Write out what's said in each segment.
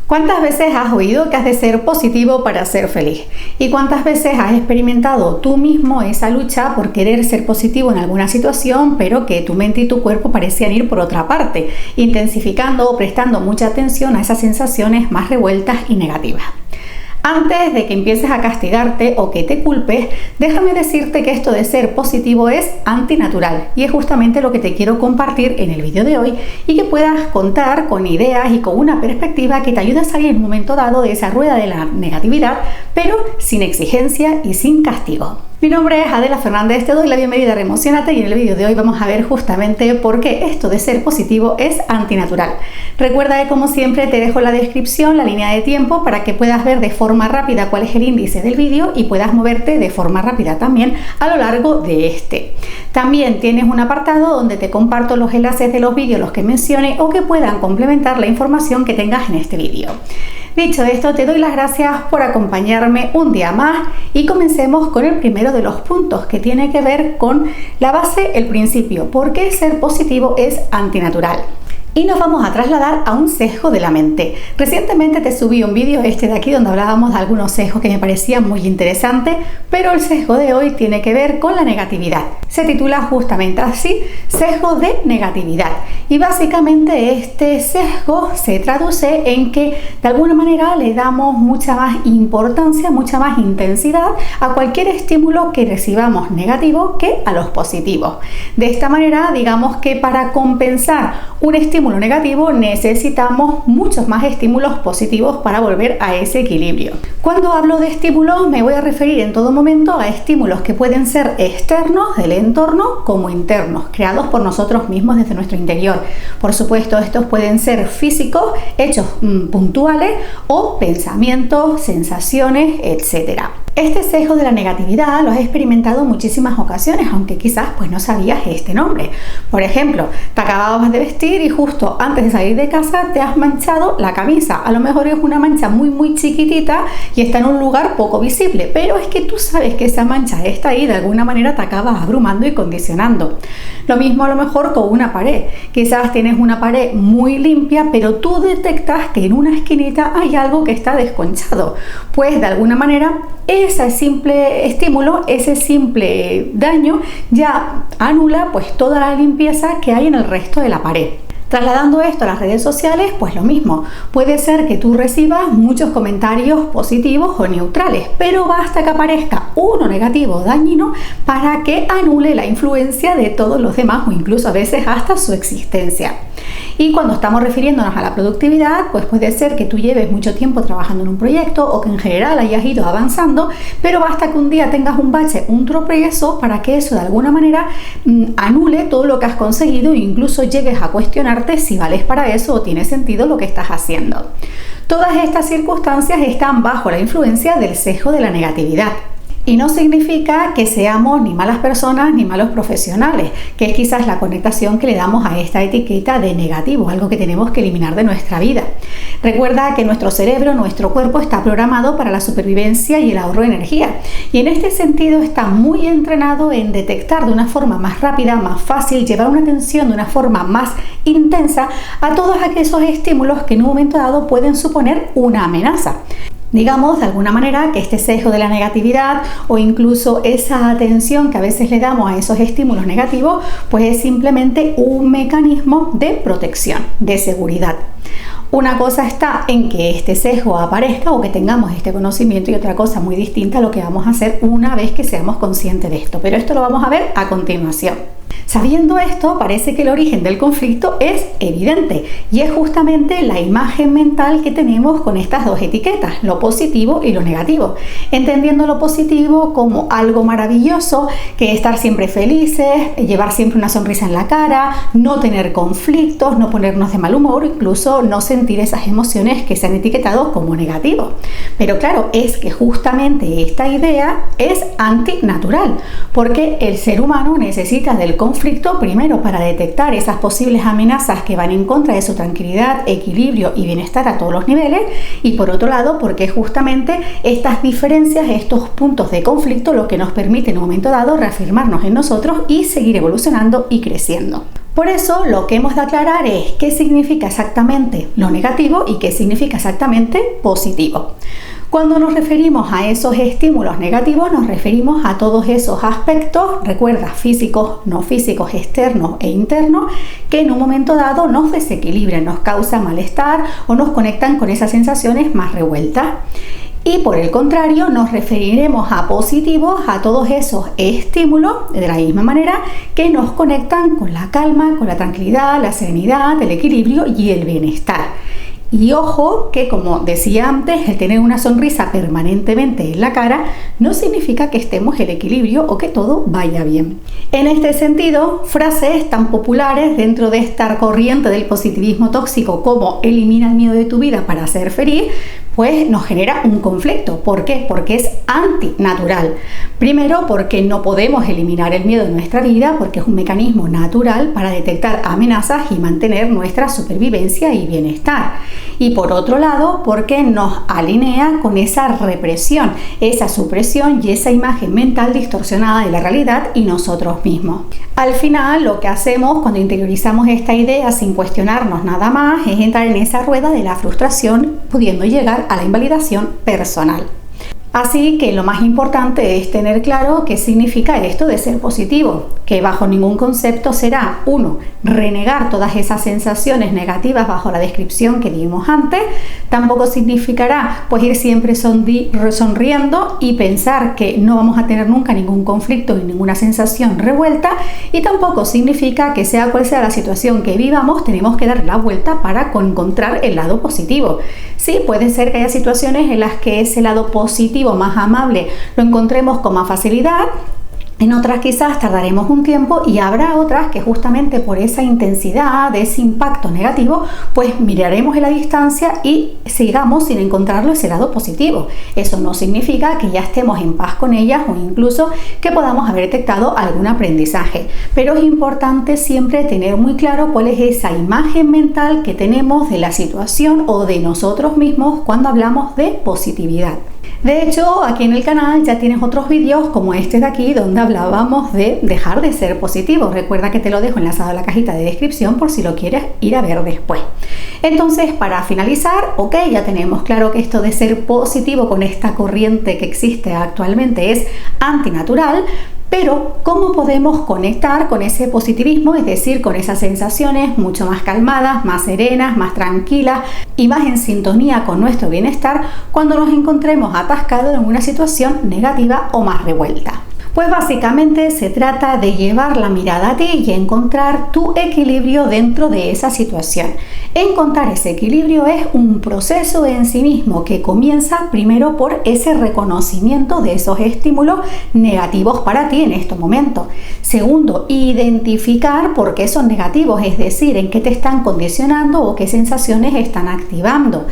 ¿Cuántas veces has oído que has de ser positivo para ser feliz? ¿Y cuántas veces has experimentado tú mismo esa lucha por querer ser positivo en alguna situación, pero que tu mente y tu cuerpo parecían ir por otra parte, intensificando o prestando mucha atención a esas sensaciones más revueltas y negativas? Antes de que empieces a castigarte o que te culpes, déjame decirte que esto de ser positivo es antinatural y es justamente lo que te quiero compartir en el vídeo de hoy y que puedas contar con ideas y con una perspectiva que te ayude a salir en un momento dado de esa rueda de la negatividad, pero sin exigencia y sin castigo. Mi nombre es Adela Fernández, te doy la bienvenida a Reemociónate y en el vídeo de hoy vamos a ver justamente por qué esto de ser positivo es antinatural. Recuerda que como siempre te dejo en la descripción la línea de tiempo para que puedas ver de forma rápida cuál es el índice del vídeo y puedas moverte de forma rápida también a lo largo de este. También tienes un apartado donde te comparto los enlaces de los vídeos los que mencione o que puedan complementar la información que tengas en este vídeo. Dicho esto, te doy las gracias por acompañarme un día más y comencemos con el primero de los puntos que tiene que ver con la base, el principio, por qué ser positivo es antinatural. Y nos vamos a trasladar a un sesgo de la mente. Recientemente te subí un vídeo de aquí donde hablábamos de algunos sesgos que me parecían muy interesantes, pero el sesgo de hoy tiene que ver con la negatividad. Se titula justamente así, sesgo de negatividad. Y básicamente este sesgo se traduce en que de alguna manera le damos mucha más importancia, mucha más intensidad a cualquier estímulo que recibamos negativo que a los positivos. De esta manera, digamos que para compensar un estímulo negativo necesitamos muchos más estímulos positivos para volver a ese equilibrio. Cuando hablo de estímulos me voy a referir en todo momento a estímulos que pueden ser externos del entorno como internos, creados por nosotros mismos desde nuestro interior. Por supuesto, estos pueden ser físicos, hechos puntuales o pensamientos, sensaciones, etc. Este sesgo de la negatividad lo has experimentado en muchísimas ocasiones, aunque quizás pues no sabías este nombre. Por ejemplo, te acababas de vestir y justo antes de salir de casa te has manchado la camisa. A lo mejor es una mancha muy chiquitita y está en un lugar poco visible, pero es que tú sabes que esa mancha está ahí y de alguna manera te acabas abrumando y condicionando. Lo mismo a lo mejor con una pared. Quizás tienes una pared muy limpia, pero tú detectas que en una esquinita hay algo que está desconchado. Pues de alguna manera ese simple estímulo, ese simple daño ya anula pues toda la limpieza que hay en el resto de la pared. Trasladando esto a las redes sociales, pues lo mismo. Puede ser que tú recibas muchos comentarios positivos o neutrales, pero basta que aparezca uno negativo o dañino para que anule la influencia de todos los demás o incluso a veces hasta su existencia. Y cuando estamos refiriéndonos a la productividad, pues puede ser que tú lleves mucho tiempo trabajando en un proyecto o que en general hayas ido avanzando, pero basta que un día tengas un bache, un tropiezo para que eso de alguna manera anule todo lo que has conseguido e incluso llegues a cuestionarte si vales para eso o tiene sentido lo que estás haciendo. Todas estas circunstancias están bajo la influencia del sesgo de la negatividad. Y no significa que seamos ni malas personas ni malos profesionales, que es quizás la connotación que le damos a esta etiqueta de negativo, algo que tenemos que eliminar de nuestra vida. Recuerda que nuestro cerebro, nuestro cuerpo está programado para la supervivencia y el ahorro de energía. Y en este sentido está muy entrenado en detectar de una forma más rápida, más fácil, llevar una atención de una forma más intensa a todos aquellos estímulos que en un momento dado pueden suponer una amenaza. Digamos de alguna manera que este sesgo de la negatividad o incluso esa atención que a veces le damos a esos estímulos negativos, pues es simplemente un mecanismo de protección, de seguridad. Una cosa está en que este sesgo aparezca o que tengamos este conocimiento y otra cosa muy distinta a lo que vamos a hacer una vez que seamos conscientes de esto. Pero esto lo vamos a ver a continuación. Sabiendo esto, parece que el origen del conflicto es evidente y es justamente la imagen mental que tenemos con estas dos etiquetas, lo positivo y lo negativo. Entendiendo lo positivo como algo maravilloso, que estar siempre felices, llevar siempre una sonrisa en la cara, no tener conflictos, no ponernos de mal humor, incluso no sentir esas emociones que se han etiquetado como negativos. Pero claro, es que justamente esta idea es antinatural, porque el ser humano necesita del conflicto primero para detectar esas posibles amenazas que van en contra de su tranquilidad, equilibrio y bienestar a todos los niveles, y por otro lado porque justamente estas diferencias, estos puntos de conflicto lo que nos permite en un momento dado reafirmarnos en nosotros y seguir evolucionando y creciendo. Por eso lo que hemos de aclarar es qué significa exactamente lo negativo y qué significa exactamente positivo. Cuando nos referimos a esos estímulos negativos, nos referimos a todos esos aspectos, recuerda, físicos, no físicos, externos e internos, que en un momento dado nos desequilibran, nos causan malestar o nos conectan con esas sensaciones más revueltas. Y por el contrario, nos referiremos a positivos, a todos esos estímulos, de la misma manera, que nos conectan con la calma, con la tranquilidad, la serenidad, el equilibrio y el bienestar. Y ojo que, como decía antes, el tener una sonrisa permanentemente en la cara no significa que estemos en equilibrio o que todo vaya bien. En este sentido, frases tan populares dentro de esta corriente del positivismo tóxico como elimina el miedo de tu vida para ser feliz, pues nos genera un conflicto. ¿Por qué? Porque es antinatural. Primero, porque no podemos eliminar el miedo de nuestra vida, porque es un mecanismo natural para detectar amenazas y mantener nuestra supervivencia y bienestar. Y por otro lado, porque nos alinea con esa represión, esa supresión y esa imagen mental distorsionada de la realidad y nosotros mismos. Al final, lo que hacemos cuando interiorizamos esta idea sin cuestionarnos nada más es entrar en esa rueda de la frustración, pudiendo llegar a la invalidación personal. Así que lo más importante es tener claro qué significa esto de ser positivo, que bajo ningún concepto será, 1, renegar todas esas sensaciones negativas bajo la descripción que dimos antes. Tampoco significará pues ir siempre sonriendo y pensar que no vamos a tener nunca ningún conflicto ni ninguna sensación revuelta, y tampoco significa que sea cual sea la situación que vivamos tenemos que dar la vuelta para encontrar el lado positivo. Sí, puede ser que haya situaciones en las que ese lado positivo más amable lo encontremos con más facilidad. En otras quizás tardaremos un tiempo y habrá otras que justamente por esa intensidad, de ese impacto negativo, pues miraremos en la distancia y sigamos sin encontrarlo ese lado positivo. Eso no significa que ya estemos en paz con ellas o incluso que podamos haber detectado algún aprendizaje. Pero es importante siempre tener muy claro cuál es esa imagen mental que tenemos de la situación o de nosotros mismos cuando hablamos de positividad. De hecho, aquí en el canal ya tienes otros vídeos como este de aquí donde hablábamos de dejar de ser positivo. Recuerda que te lo dejo enlazado en la cajita de descripción por si lo quieres ir a ver después. Entonces, para finalizar, ya tenemos claro que esto de ser positivo con esta corriente que existe actualmente es antinatural. Pero, ¿cómo podemos conectar con ese positivismo? Es decir, con esas sensaciones mucho más calmadas, más serenas, más tranquilas y más en sintonía con nuestro bienestar cuando nos encontremos atascados en una situación negativa o más revuelta. Pues básicamente se trata de llevar la mirada a ti y encontrar tu equilibrio dentro de esa situación. Encontrar ese equilibrio es un proceso en sí mismo que comienza primero por ese reconocimiento de esos estímulos negativos para ti en este momento. Segundo, identificar por qué son negativos, es decir, en qué te están condicionando o qué sensaciones están activando.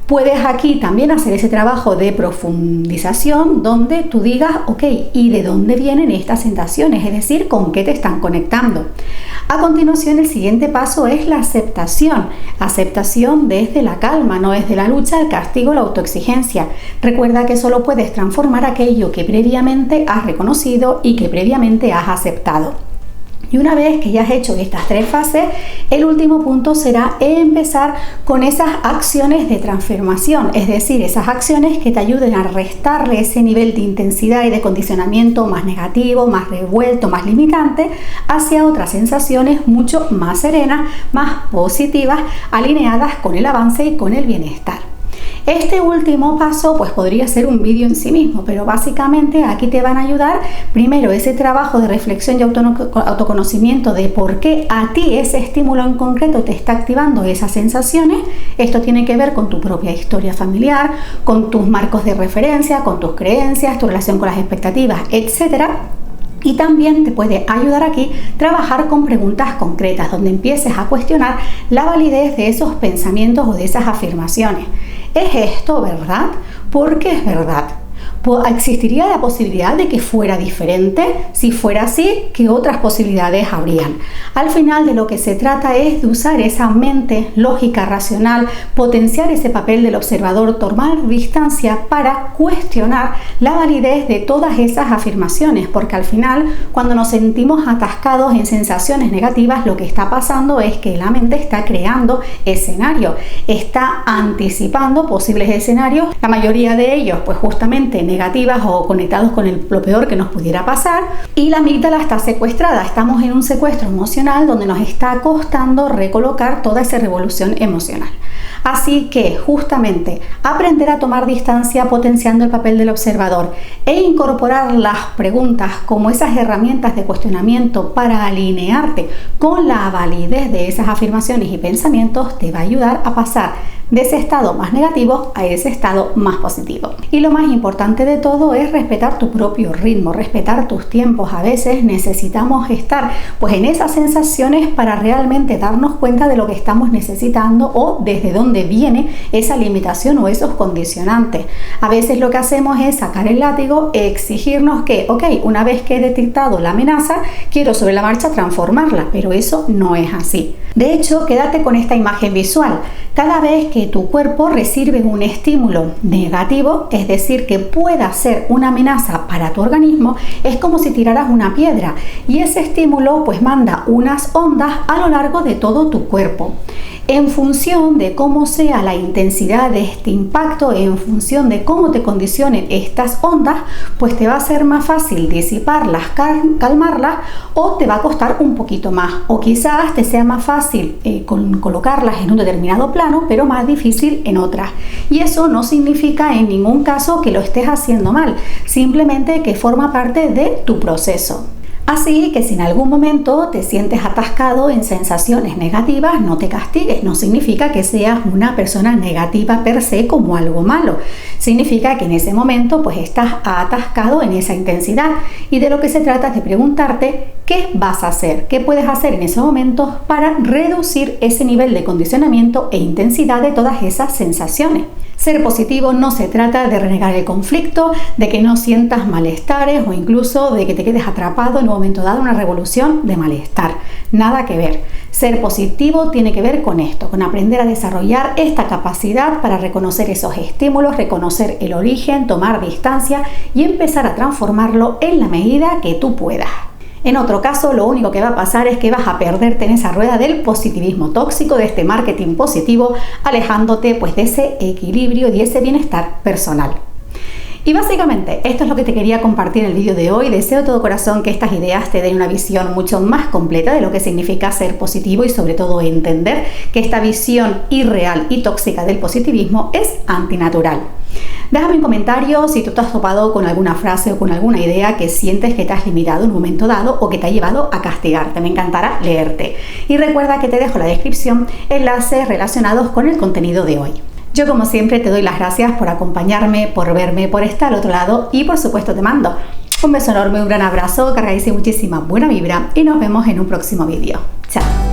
Puedes aquí también hacer ese trabajo de profundización donde tú digas, ¿y de dónde vienen estas sensaciones? Es decir, ¿con qué te están conectando? A continuación, el siguiente paso es la aceptación. Aceptación desde la calma, no desde la lucha, el castigo, la autoexigencia. Recuerda que solo puedes transformar aquello que previamente has reconocido y que previamente has aceptado. Y una vez que ya has hecho estas 3 fases, el último punto será empezar con esas acciones de transformación, es decir, esas acciones que te ayuden a restarle ese nivel de intensidad y de condicionamiento más negativo, más revuelto, más limitante, hacia otras sensaciones mucho más serenas, más positivas, alineadas con el avance y con el bienestar. Este último paso pues podría ser un vídeo en sí mismo, pero básicamente aquí te van a ayudar primero ese trabajo de reflexión y autoconocimiento de por qué a ti ese estímulo en concreto te está activando esas sensaciones. Esto tiene que ver con tu propia historia familiar, con tus marcos de referencia, con tus creencias, tu relación con las expectativas, etcétera. Y también te puede ayudar aquí trabajar con preguntas concretas donde empieces a cuestionar la validez de esos pensamientos o de esas afirmaciones. ¿Es esto verdad? ¿Por qué es verdad? ¿Existiría la posibilidad de que fuera diferente? Si fuera así, ¿qué otras posibilidades habrían? Al final de lo que se trata es de usar esa mente lógica, racional, potenciar ese papel del observador, tomar distancia para cuestionar la validez de todas esas afirmaciones, porque al final, cuando nos sentimos atascados en sensaciones negativas, lo que está pasando es que la mente está creando escenarios, está anticipando posibles escenarios, la mayoría de ellos pues justamente negativas o conectados con lo peor que nos pudiera pasar, y la amígdala está secuestrada. Estamos en un secuestro emocional donde nos está costando recolocar toda esa revolución emocional. Así que justamente aprender a tomar distancia potenciando el papel del observador e incorporar las preguntas como esas herramientas de cuestionamiento para alinearte con la validez de esas afirmaciones y pensamientos te va a ayudar a pasar de ese estado más negativo a ese estado más positivo. Y lo más importante de todo es respetar tu propio ritmo, respetar tus tiempos. A veces necesitamos estar pues en esas sensaciones para realmente darnos cuenta de lo que estamos necesitando o desde dónde viene esa limitación o esos condicionantes. A veces lo que hacemos es sacar el látigo, exigirnos que, ok, una vez que he detectado la amenaza, quiero sobre la marcha transformarla, pero eso no es así. De hecho, quédate con esta imagen visual. Cada vez que tu cuerpo recibe un estímulo negativo, es decir, que pueda ser una amenaza para tu organismo, es como si tiraras una piedra y ese estímulo pues manda unas ondas a lo largo de todo tu cuerpo. En función de cómo sea la intensidad de este impacto, en función de cómo te condicionen estas ondas, pues te va a ser más fácil disiparlas, calmarlas, o te va a costar un poquito más, o quizás te sea más fácil colocarlas en un determinado plano, pero más difícil en otras. Y eso no significa en ningún caso que lo estés haciendo mal, simplemente que forma parte de tu proceso. Así que si en algún momento te sientes atascado en sensaciones negativas, no te castigues. No significa que seas una persona negativa per se como algo malo. Significa que en ese momento pues estás atascado en esa intensidad, y de lo que se trata es de preguntarte qué vas a hacer, qué puedes hacer en ese momento para reducir ese nivel de condicionamiento e intensidad de todas esas sensaciones. Ser positivo no se trata de renegar el conflicto, de que no sientas malestares o incluso de que te quedes atrapado en un momento dado en una revolución de malestar. Nada que ver. Ser positivo tiene que ver con esto, con aprender a desarrollar esta capacidad para reconocer esos estímulos, reconocer el origen, tomar distancia y empezar a transformarlo en la medida que tú puedas. En otro caso, lo único que va a pasar es que vas a perderte en esa rueda del positivismo tóxico, de este marketing positivo, alejándote pues de ese equilibrio y de ese bienestar personal. Y básicamente esto es lo que te quería compartir en el vídeo de hoy. Deseo de todo corazón que estas ideas te den una visión mucho más completa de lo que significa ser positivo y sobre todo entender que esta visión irreal y tóxica del positivismo es antinatural. Déjame un comentario si tú te has topado con alguna frase o con alguna idea que sientes que te has limitado en un momento dado o que te ha llevado a castigarte. Me encantará leerte. Y recuerda que te dejo en la descripción enlaces relacionados con el contenido de hoy. Yo, como siempre, te doy las gracias por acompañarme, por verme, por estar al otro lado y, por supuesto, te mando un beso enorme, un gran abrazo, cargadísimo, muchísima buena vibra y nos vemos en un próximo vídeo. Chao.